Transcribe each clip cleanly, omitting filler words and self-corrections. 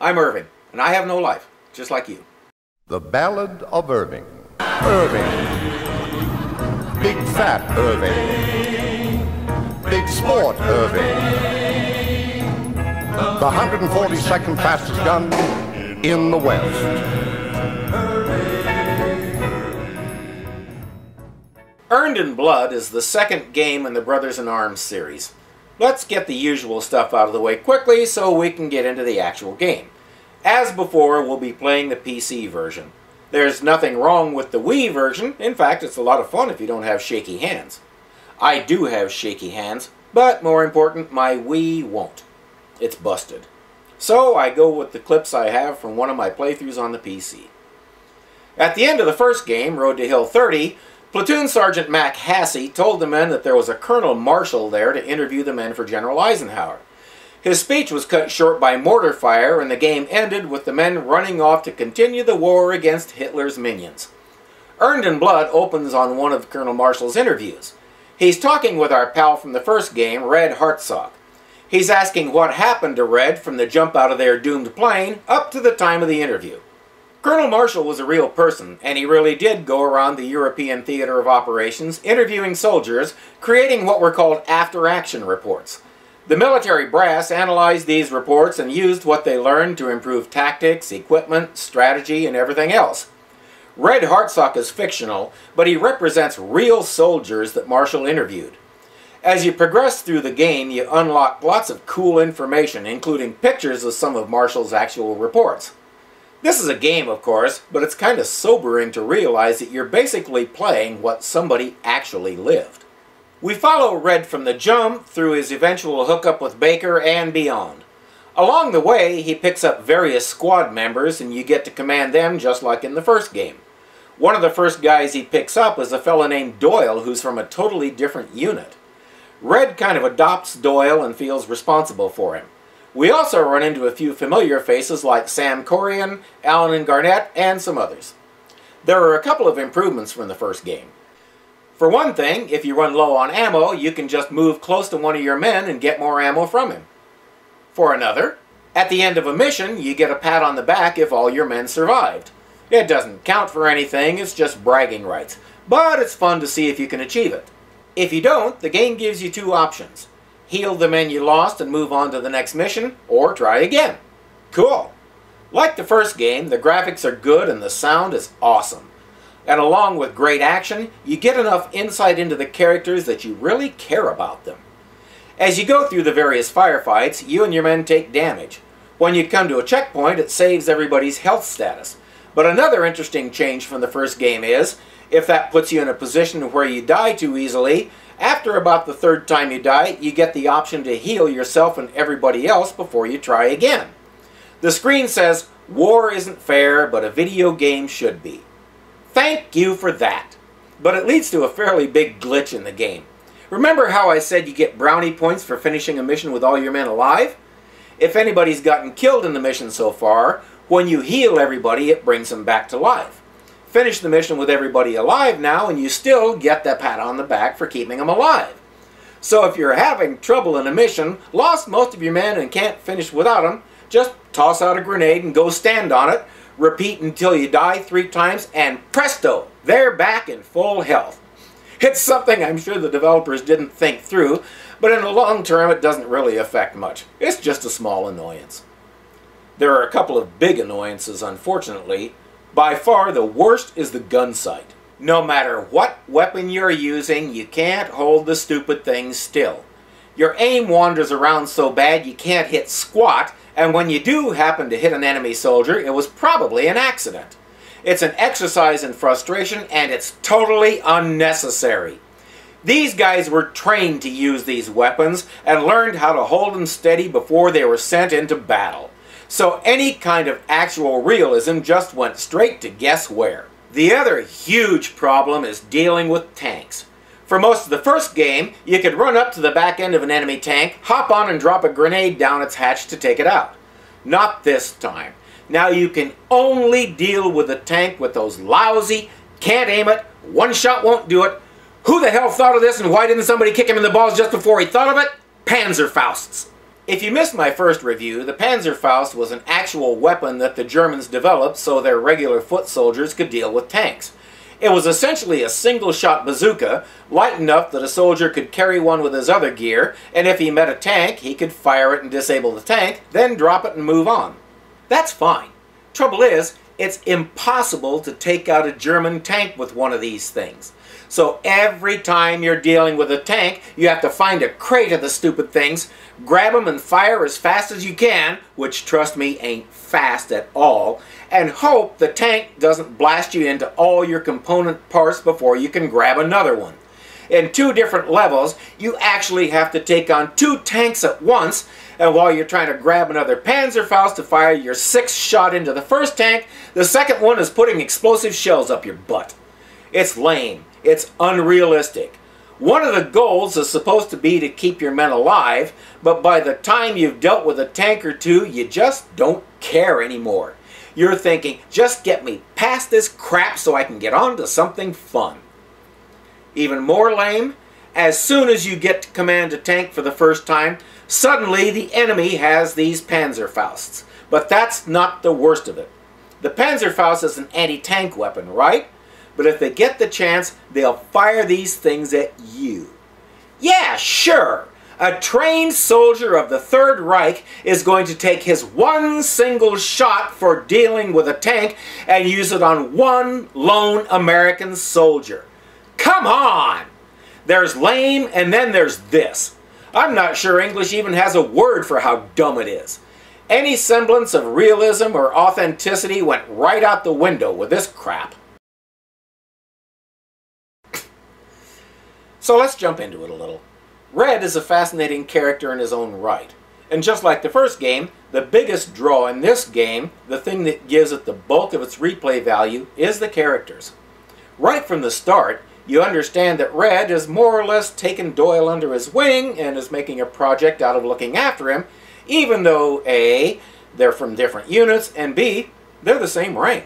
I'm Irving, and I have no life, just like you. The Ballad of Irving. Irving. Big fat Irving. Big sport Irving. The 142nd fastest gun in the West. Earned in Blood is the second game in the Brothers in Arms series. Let's get the usual stuff out of the way quickly so we can get into the actual game. As before, we'll be playing the PC version. There's nothing wrong with the Wii version. In fact, it's a lot of fun if you don't have shaky hands. I do have shaky hands, but more important, my Wii won't. It's busted. So I go with the clips I have from one of my playthroughs on the PC. At the end of the first game, Road to Hill 30, Platoon Sergeant Mac Hassey told the men that there was a Colonel Marshall there to interview the men for General Eisenhower. His speech was cut short by mortar fire, and the game ended with the men running off to continue the war against Hitler's minions. Earned in Blood opens on one of Colonel Marshall's interviews. He's talking with our pal from the first game, Red Hartsock. He's asking what happened to Red from the jump out of their doomed plane up to the time of the interview. Colonel Marshall was a real person, and he really did go around the European theater of operations, interviewing soldiers, creating what were called after-action reports. The military brass analyzed these reports and used what they learned to improve tactics, equipment, strategy, and everything else. Red Hartsock is fictional, but he represents real soldiers that Marshall interviewed. As you progress through the game, you unlock lots of cool information, including pictures of some of Marshall's actual reports. This is a game, of course, but it's kind of sobering to realize that you're basically playing what somebody actually lived. We follow Red from the jump through his eventual hookup with Baker and beyond. Along the way, he picks up various squad members and you get to command them just like in the first game. One of the first guys he picks up is a fellow named Doyle who's from a totally different unit. Red kind of adopts Doyle and feels responsible for him. We also run into a few familiar faces like Sam Corian, Allen and Garnett, and some others. There are a couple of improvements from the first game. For one thing, if you run low on ammo, you can just move close to one of your men and get more ammo from him. For another, at the end of a mission, you get a pat on the back if all your men survived. It doesn't count for anything, it's just bragging rights, but it's fun to see if you can achieve it. If you don't, the game gives you two options. Heal the men you lost and move on to the next mission, or try again. Cool! Like the first game, the graphics are good and the sound is awesome. And along with great action, you get enough insight into the characters that you really care about them. As you go through the various firefights, you and your men take damage. When you come to a checkpoint, it saves everybody's health status. But another interesting change from the first game is, if that puts you in a position where you die too easily, after about the third time you die, you get the option to heal yourself and everybody else before you try again. The screen says, "War isn't fair, but a video game should be." Thank you for that. But it leads to a fairly big glitch in the game. Remember how I said you get brownie points for finishing a mission with all your men alive? If anybody's gotten killed in the mission so far, when you heal everybody, it brings them back to life. Finish the mission with everybody alive now, and you still get that pat on the back for keeping them alive. So if you're having trouble in a mission, lost most of your men and can't finish without them, just toss out a grenade and go stand on it, repeat until you die 3 times, and presto, they're back in full health. It's something I'm sure the developers didn't think through, but in the long term it doesn't really affect much. It's just a small annoyance. There are a couple of big annoyances, unfortunately. By far the worst is the gun sight. No matter what weapon you're using, you can't hold the stupid thing still. Your aim wanders around so bad you can't hit squat, and when you do happen to hit an enemy soldier, it was probably an accident. It's an exercise in frustration, and it's totally unnecessary. These guys were trained to use these weapons and learned how to hold them steady before they were sent into battle. So any kind of actual realism just went straight to guess where. The other huge problem is dealing with tanks. For most of the first game, you could run up to the back end of an enemy tank, hop on and drop a grenade down its hatch to take it out. Not this time. Now you can only deal with a tank with those lousy, can't aim it, one shot won't do it. Who the hell thought of this, and why didn't somebody kick him in the balls just before he thought of it? Panzerfausts. If you missed my first review, the Panzerfaust was an actual weapon that the Germans developed so their regular foot soldiers could deal with tanks. It was essentially a single-shot bazooka, light enough that a soldier could carry one with his other gear, and if he met a tank, he could fire it and disable the tank, then drop it and move on. That's fine. Trouble is, it's impossible to take out a German tank with one of these things. So every time you're dealing with a tank, you have to find a crate of the stupid things, grab them and fire as fast as you can, which, trust me, ain't fast at all, and hope the tank doesn't blast you into all your component parts before you can grab another one. In 2 different levels, you actually have to take on 2 tanks at once, and while you're trying to grab another Panzerfaust to fire your 6th shot into the first tank, the second one is putting explosive shells up your butt. It's lame. It's unrealistic. One of the goals is supposed to be to keep your men alive, but by the time you've dealt with a tank or 2, you just don't care anymore. You're thinking, just get me past this crap so I can get on to something fun. Even more lame, as soon as you get to command a tank for the first time, suddenly the enemy has these Panzerfausts. But that's not the worst of it. The Panzerfaust is an anti-tank weapon, right? But if they get the chance, they'll fire these things at you. Yeah, sure. A trained soldier of the Third Reich is going to take his one single shot for dealing with a tank and use it on one lone American soldier. Come on! There's lame and then there's this. I'm not sure English even has a word for how dumb it is. Any semblance of realism or authenticity went right out the window with this crap. So let's jump into it a little. Red is a fascinating character in his own right. And just like the first game, the biggest draw in this game, the thing that gives it the bulk of its replay value, is the characters. Right from the start, you understand that Red has more or less taken Doyle under his wing and is making a project out of looking after him, even though A, they're from different units, and B, they're the same rank.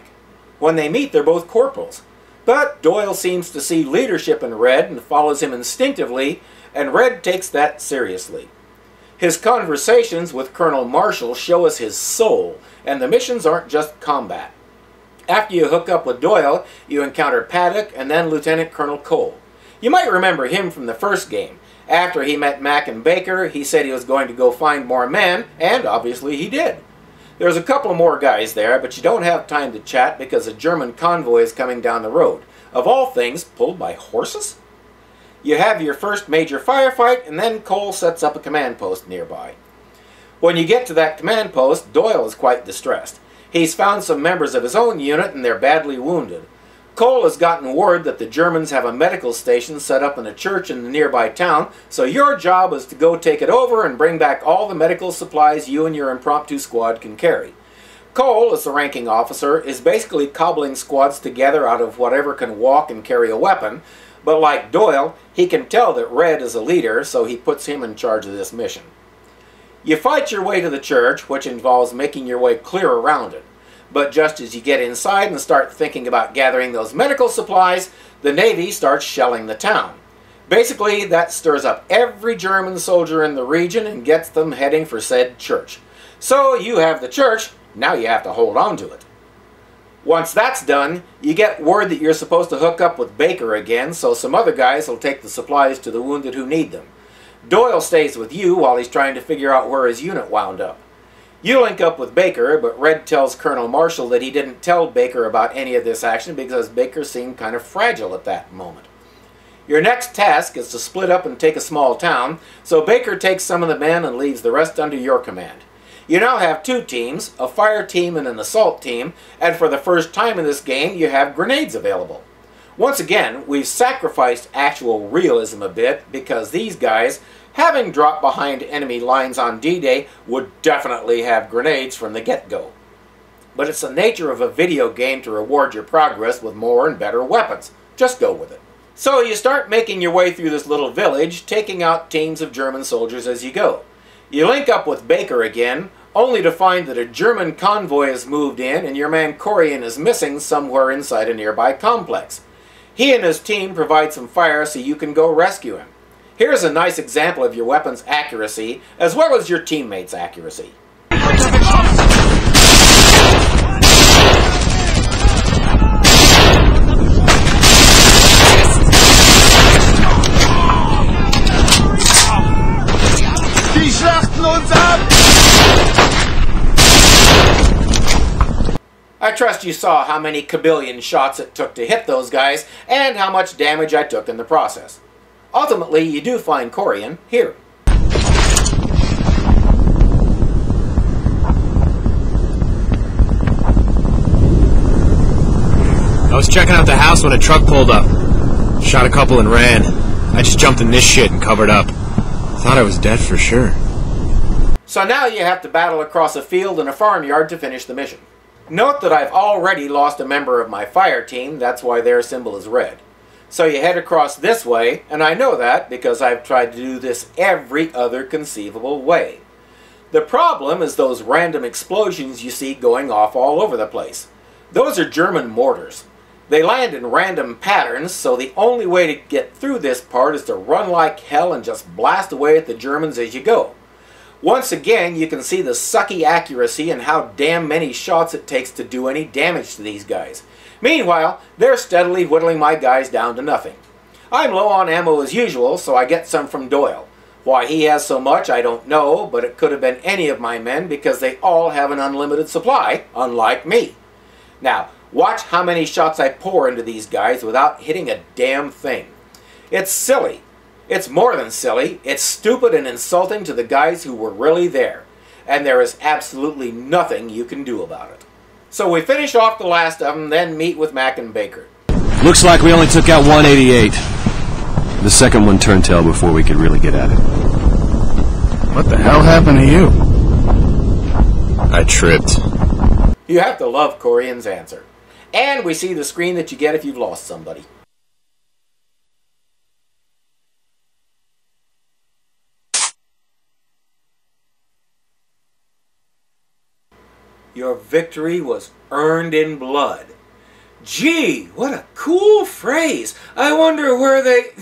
When they meet, they're both corporals. But Doyle seems to see leadership in Red and follows him instinctively, and Red takes that seriously. His conversations with Colonel Marshall show us his soul, and the missions aren't just combat. After you hook up with Doyle, you encounter Paddock and then Lieutenant Colonel Cole. You might remember him from the first game. After he met Mac and Baker, he said he was going to go find more men, and obviously he did. There's a couple more guys there, but you don't have time to chat because a German convoy is coming down the road. Of all things, pulled by horses? You have your first major firefight, and then Cole sets up a command post nearby. When you get to that command post, Doyle is quite distressed. He's found some members of his own unit, and they're badly wounded. Cole has gotten word that the Germans have a medical station set up in a church in the nearby town, so your job is to go take it over and bring back all the medical supplies you and your impromptu squad can carry. Cole, as the ranking officer, is basically cobbling squads together out of whatever can walk and carry a weapon, but like Doyle, he can tell that Red is a leader, so he puts him in charge of this mission. You fight your way to the church, which involves making your way clear around it. But just as you get inside and start thinking about gathering those medical supplies, the Navy starts shelling the town. Basically, that stirs up every German soldier in the region and gets them heading for said church. So you have the church, now you have to hold on to it. Once that's done, you get word that you're supposed to hook up with Baker again, so some other guys will take the supplies to the wounded who need them. Doyle stays with you while he's trying to figure out where his unit wound up. You link up with Baker, but Red tells Colonel Marshall that he didn't tell Baker about any of this action because Baker seemed kind of fragile at that moment. Your next task is to split up and take a small town, so Baker takes some of the men and leaves the rest under your command. You now have 2 teams, a fire team and an assault team, and for the first time in this game you have grenades available. Once again, we've sacrificed actual realism a bit because these guys, having dropped behind enemy lines on D-Day, would definitely have grenades from the get-go. But it's the nature of a video game to reward your progress with more and better weapons. Just go with it. So you start making your way through this little village, taking out teams of German soldiers as you go. You link up with Baker again, only to find that a German convoy has moved in and your man Corian is missing somewhere inside a nearby complex. He and his team provide some fire so you can go rescue him. Here's a nice example of your weapon's accuracy, as well as your teammates' accuracy. Die schlachten uns ab! I trust you saw how many kabillion shots it took to hit those guys, and how much damage I took in the process. Ultimately, you do find Corian here. I was checking out the house when a truck pulled up. Shot a couple and ran. I just jumped in this shit and covered up. Thought I was dead for sure. So now you have to battle across a field and a farmyard to finish the mission. Note that I've already lost a member of my fire team, that's why their symbol is red. So you head across this way, and I know that because I've tried to do this every other conceivable way. The problem is those random explosions you see going off all over the place. Those are German mortars. They land in random patterns, so the only way to get through this part is to run like hell and just blast away at the Germans as you go. Once again, you can see the sucky accuracy and how damn many shots it takes to do any damage to these guys. Meanwhile, they're steadily whittling my guys down to nothing. I'm low on ammo as usual, so I get some from Doyle. Why he has so much, I don't know, but it could have been any of my men because they all have an unlimited supply, unlike me. Now, watch how many shots I pour into these guys without hitting a damn thing. It's silly. It's more than silly. It's stupid and insulting to the guys who were really there. And there is absolutely nothing you can do about it. So we finish off the last of them, then meet with Mac and Baker. Looks like we only took out 188. The second one turned tail before we could really get at it. What the hell happened to you? I tripped. You have to love Corian's answer. And we see the screen that you get if you've lost somebody. Your victory was earned in blood. Gee, what a cool phrase. I wonder where they...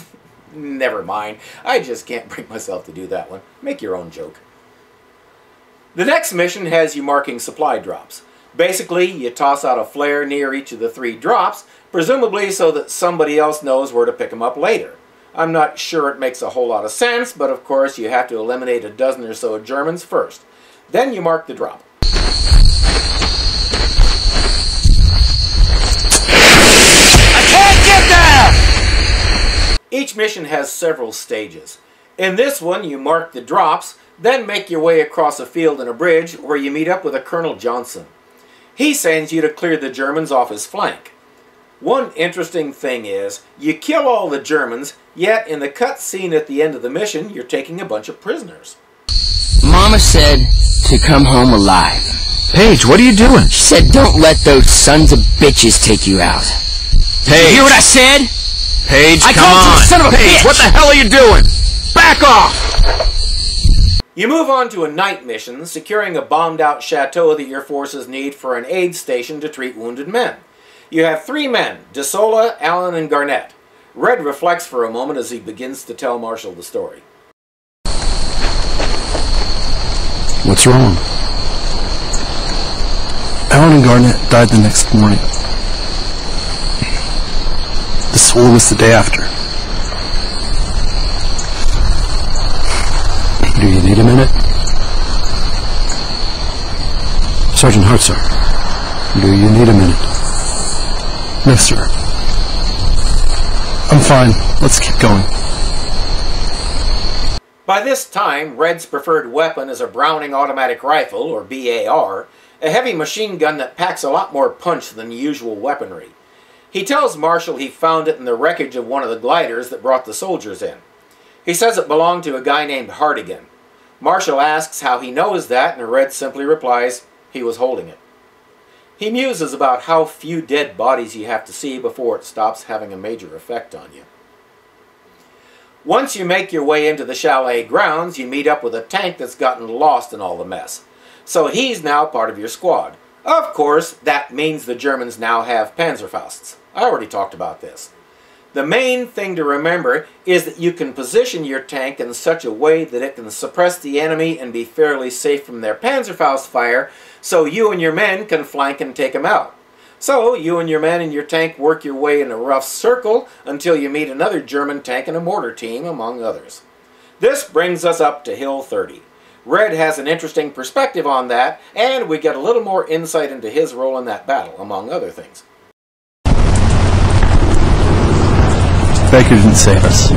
Never mind. I just can't bring myself to do that one. Make your own joke. The next mission has you marking supply drops. Basically, you toss out a flare near each of the 3 drops, presumably so that somebody else knows where to pick them up later. I'm not sure it makes a whole lot of sense, but of course you have to eliminate a dozen or so Germans first. Then you mark the drop. Each mission has several stages. In this one, you mark the drops, then make your way across a field and a bridge where you meet up with a Colonel Johnson. He sends you to clear the Germans off his flank. One interesting thing is, you kill all the Germans, yet in the cut scene at the end of the mission, you're taking a bunch of prisoners. Mama said to come home alive. Paige, what are you doing? She said don't let those sons of bitches take you out. Paige! You hear what I said? Paige, I come called you on! a son of a Paige, bitch! what the hell are you doing? Back off! You move on to a night mission, securing a bombed-out chateau that your forces need for an aid station to treat wounded men. You have 3 men, DeSola, Allen, and Garnett. Red reflects for a moment as he begins to tell Marshall the story. What's wrong? Allen and Garnett died the next morning. DeSola was the day after. Do you need a minute? Sergeant Hartsock, do you need a minute? No, sir. I'm fine. Let's keep going. By this time, Red's preferred weapon is a Browning automatic rifle, or BAR, a heavy machine gun that packs a lot more punch than usual weaponry. He tells Marshall he found it in the wreckage of one of the gliders that brought the soldiers in. He says it belonged to a guy named Hartigan. Marshall asks how he knows that, and Red simply replies, he was holding it. He muses about how few dead bodies you have to see before it stops having a major effect on you. Once you make your way into the chalet grounds, you meet up with a tank that's gotten lost in all the mess. So he's now part of your squad. Of course, that means the Germans now have Panzerfausts. I already talked about this. The main thing to remember is that you can position your tank in such a way that it can suppress the enemy and be fairly safe from their Panzerfaust fire, so you and your men can flank and take them out. So you and your men and your tank work your way in a rough circle until you meet another German tank and a mortar team, among others. This brings us up to Hill 30. Red has an interesting perspective on that, and we get a little more insight into his role in that battle, among other things. Baker didn't save us.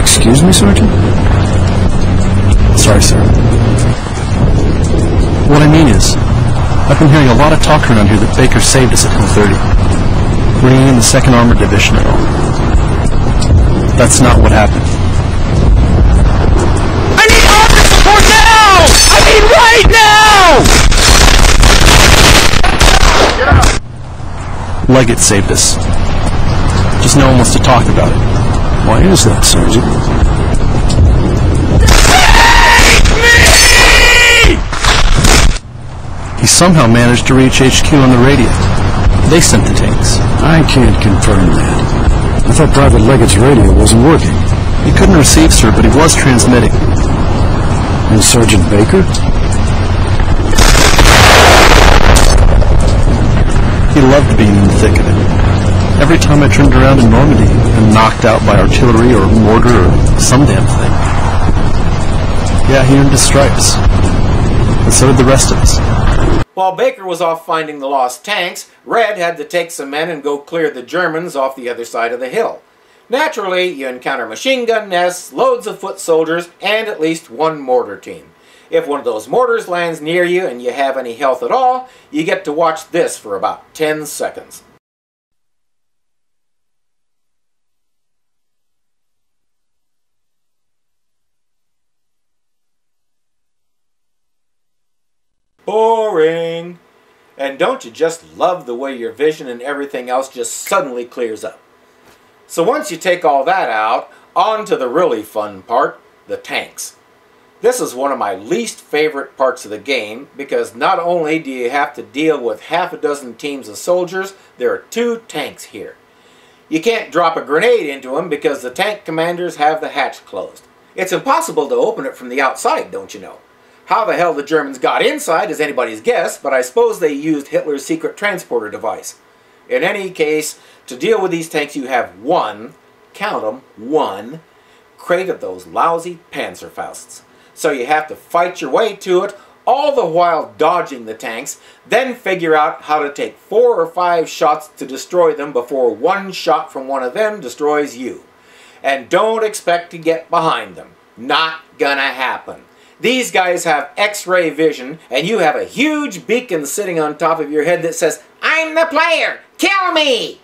Excuse me, Sergeant? Sorry, sir. What I mean is, I've been hearing a lot of talk around here that Baker saved us at Hill 30, bringing in the 2nd Armored Division and all. That's not what happened. I need armor support now! I mean right now! Leggett saved us. Just no one wants to talk about it. Why is that, Sergeant? Save me! He somehow managed to reach HQ on the radio. They sent the tanks. I can't confirm that. I thought Private Leggett's radio wasn't working. He couldn't receive, sir, but he was transmitting. And Sergeant Baker? He loved being in the thick of it. Every time I turned around in Normandy and knocked out by artillery or mortar or some damn thing. Yeah, he earned his stripes. And so did the rest of us. While Baker was off finding the lost tanks, Red had to take some men and go clear the Germans off the other side of the hill. Naturally, you encounter machine gun nests, loads of foot soldiers, and at least one mortar team. If one of those mortars lands near you and you have any health at all, you get to watch this for about 10 seconds. Boring! And don't you just love the way your vision and everything else just suddenly clears up? So once you take all that out, on to the really fun part, the tanks. This is one of my least favorite parts of the game because not only do you have to deal with half a dozen teams of soldiers, there are 2 tanks here. You can't drop a grenade into them because the tank commanders have the hatch closed. It's impossible to open it from the outside, don't you know? How the hell the Germans got inside is anybody's guess, but I suppose they used Hitler's secret transporter device. In any case, to deal with these tanks you have one, count them, one, crate of those lousy Panzerfausts. So you have to fight your way to it, all the while dodging the tanks, then figure out how to take 4 or 5 shots to destroy them before one shot from one of them destroys you. And don't expect to get behind them. Not gonna happen. These guys have X-ray vision, and you have a huge beacon sitting on top of your head that says, "I'm the player! Kill me!"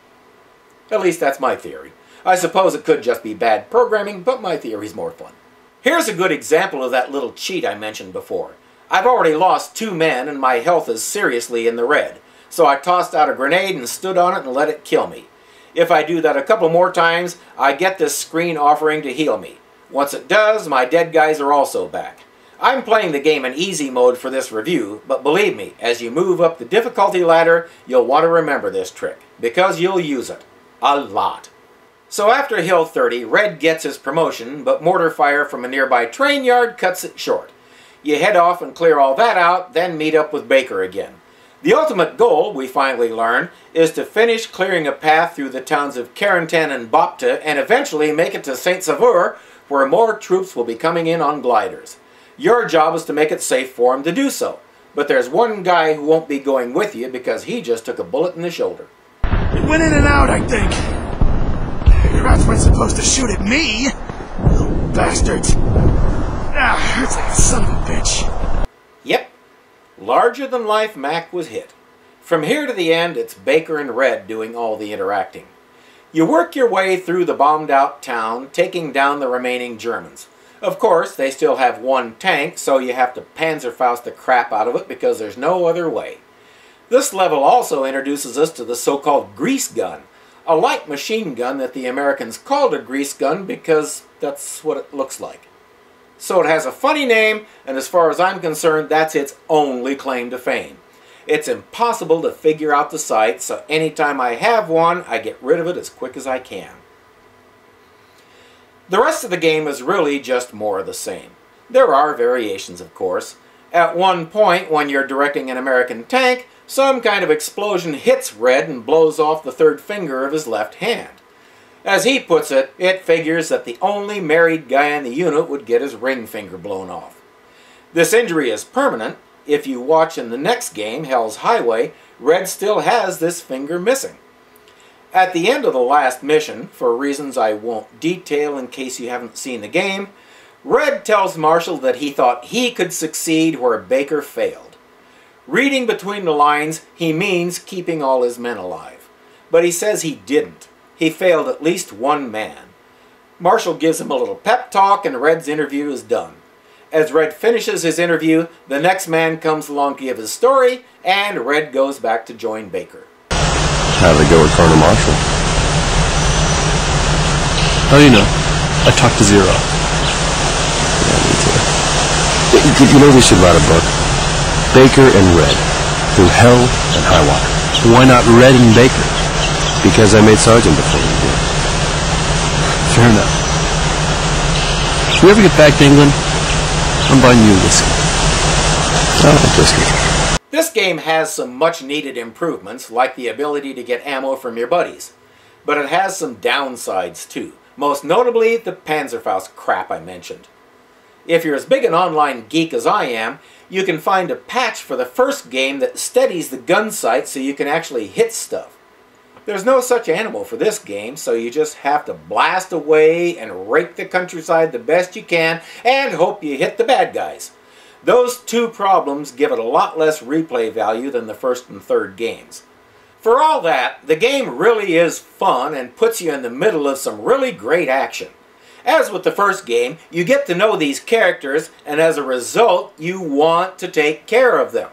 At least that's my theory. I suppose it could just be bad programming, but my theory's more fun. Here's a good example of that little cheat I mentioned before. I've already lost 2 men, and my health is seriously in the red. So I tossed out a grenade and stood on it and let it kill me. If I do that a couple more times, I get this screen offering to heal me. Once it does, my dead guys are also back. I'm playing the game in easy mode for this review, but believe me, as you move up the difficulty ladder, you'll want to remember this trick, because you'll use it. A lot. So after Hill 30, Red gets his promotion, but mortar fire from a nearby train yard cuts it short. You head off and clear all that out, then meet up with Baker again. The ultimate goal, we finally learn, is to finish clearing a path through the towns of Carentan and Bopta, and eventually make it to Saint-Sauveur, where more troops will be coming in on gliders. Your job is to make it safe for him to do so. But there's one guy who won't be going with you because he just took a bullet in the shoulder. It went in and out, I think. Crowds weren't supposed to shoot at me. Little bastards. Ah, hurts like a son of a bitch. Yep. Larger-than-life Mac was hit. From here to the end, it's Baker and Red doing all the interacting. You work your way through the bombed-out town, taking down the remaining Germans. Of course, they still have 1 tank, so you have to Panzerfaust the crap out of it because there's no other way. This level also introduces us to the so-called grease gun, a light machine gun that the Americans called a grease gun because that's what it looks like. So it has a funny name, and as far as I'm concerned, that's its only claim to fame. It's impossible to figure out the sight, so anytime I have one, I get rid of it as quick as I can. The rest of the game is really just more of the same. There are variations, of course. At one point, when you're directing an American tank, some kind of explosion hits Red and blows off the third finger of his left hand. As he puts it, it figures that the only married guy in the unit would get his ring finger blown off. This injury is permanent. If you watch in the next game, Hell's Highway, Red still has this finger missing. At the end of the last mission, for reasons I won't detail in case you haven't seen the game, Red tells Marshall that he thought he could succeed where Baker failed. Reading between the lines, he means keeping all his men alive. But he says he didn't. He failed at least one man. Marshall gives him a little pep talk and Red's interview is done. As Red finishes his interview, the next man comes along to give his story, and Red goes back to join Baker. How did it go with Colonel Marshall? Oh, you know, I talked to Zero. Yeah, me too. You know we should write a book? Baker and Red, through hell and high water. Why not Red and Baker? Because I made sergeant before you did. Fair enough. If we ever get back to England, I'm buying you a whiskey. I like whiskey. This game has some much needed improvements, like the ability to get ammo from your buddies. But it has some downsides too, most notably the Panzerfaust crap I mentioned. If you're as big an online geek as I am, you can find a patch for the first game that steadies the gun sight so you can actually hit stuff. There's no such animal for this game, so you just have to blast away and rake the countryside the best you can and hope you hit the bad guys. Those two problems give it a lot less replay value than the first and third games. For all that, the game really is fun and puts you in the middle of some really great action. As with the first game, you get to know these characters, and as a result, you want to take care of them.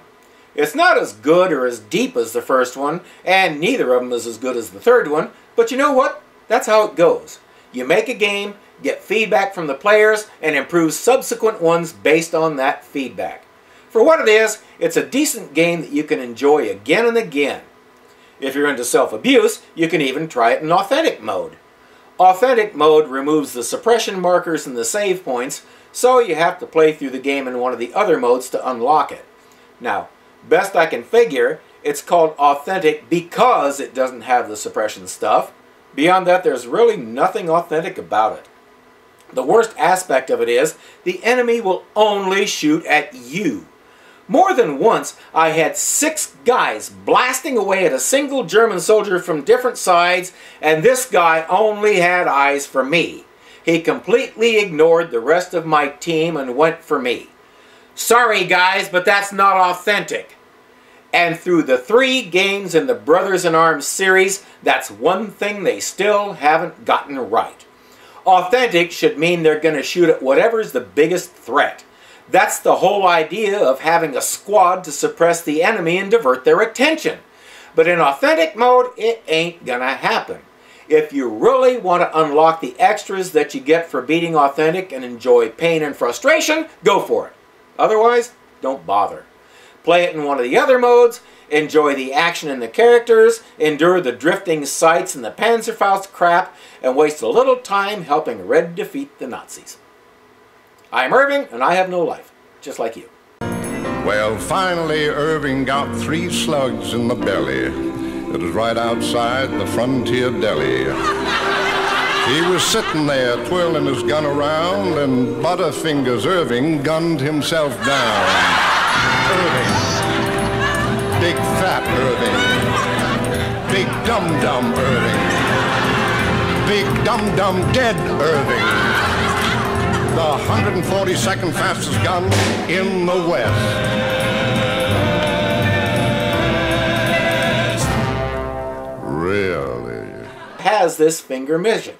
It's not as good or as deep as the first one, and neither of them is as good as the third one, but you know what? That's how it goes. You make a game, get feedback from the players, and improve subsequent ones based on that feedback. For what it is, it's a decent game that you can enjoy again and again. If you're into self-abuse, you can even try it in authentic mode. Authentic mode removes the suppression markers and the save points, so you have to play through the game in one of the other modes to unlock it. Now, best I can figure, it's called authentic because it doesn't have the suppression stuff. Beyond that, there's really nothing authentic about it. The worst aspect of it is, the enemy will only shoot at you. More than once, I had 6 guys blasting away at a single German soldier from different sides, and this guy only had eyes for me. He completely ignored the rest of my team and went for me. Sorry guys, but that's not authentic. And through the 3 games in the Brothers in Arms series, that's one thing they still haven't gotten right. Authentic should mean they're going to shoot at whatever's the biggest threat. That's the whole idea of having a squad to suppress the enemy and divert their attention. But in authentic mode, it ain't gonna happen. If you really want to unlock the extras that you get for beating authentic and enjoy pain and frustration, go for it. Otherwise, don't bother. Play it in one of the other modes, enjoy the action and the characters, endure the drifting sights and the Panzerfaust crap, and waste a little time helping Red defeat the Nazis. I'm Irving, and I have no life, just like you. Well, finally, Irving got 3 slugs in the belly. It was right outside the frontier deli. He was sitting there twirling his gun around, and Butterfingers Irving gunned himself down. Irving. Big fat Irving. Big dum-dum Irving. Big dum-dum dead Irving. The 142nd fastest gun in the West. Really? Has this finger mission.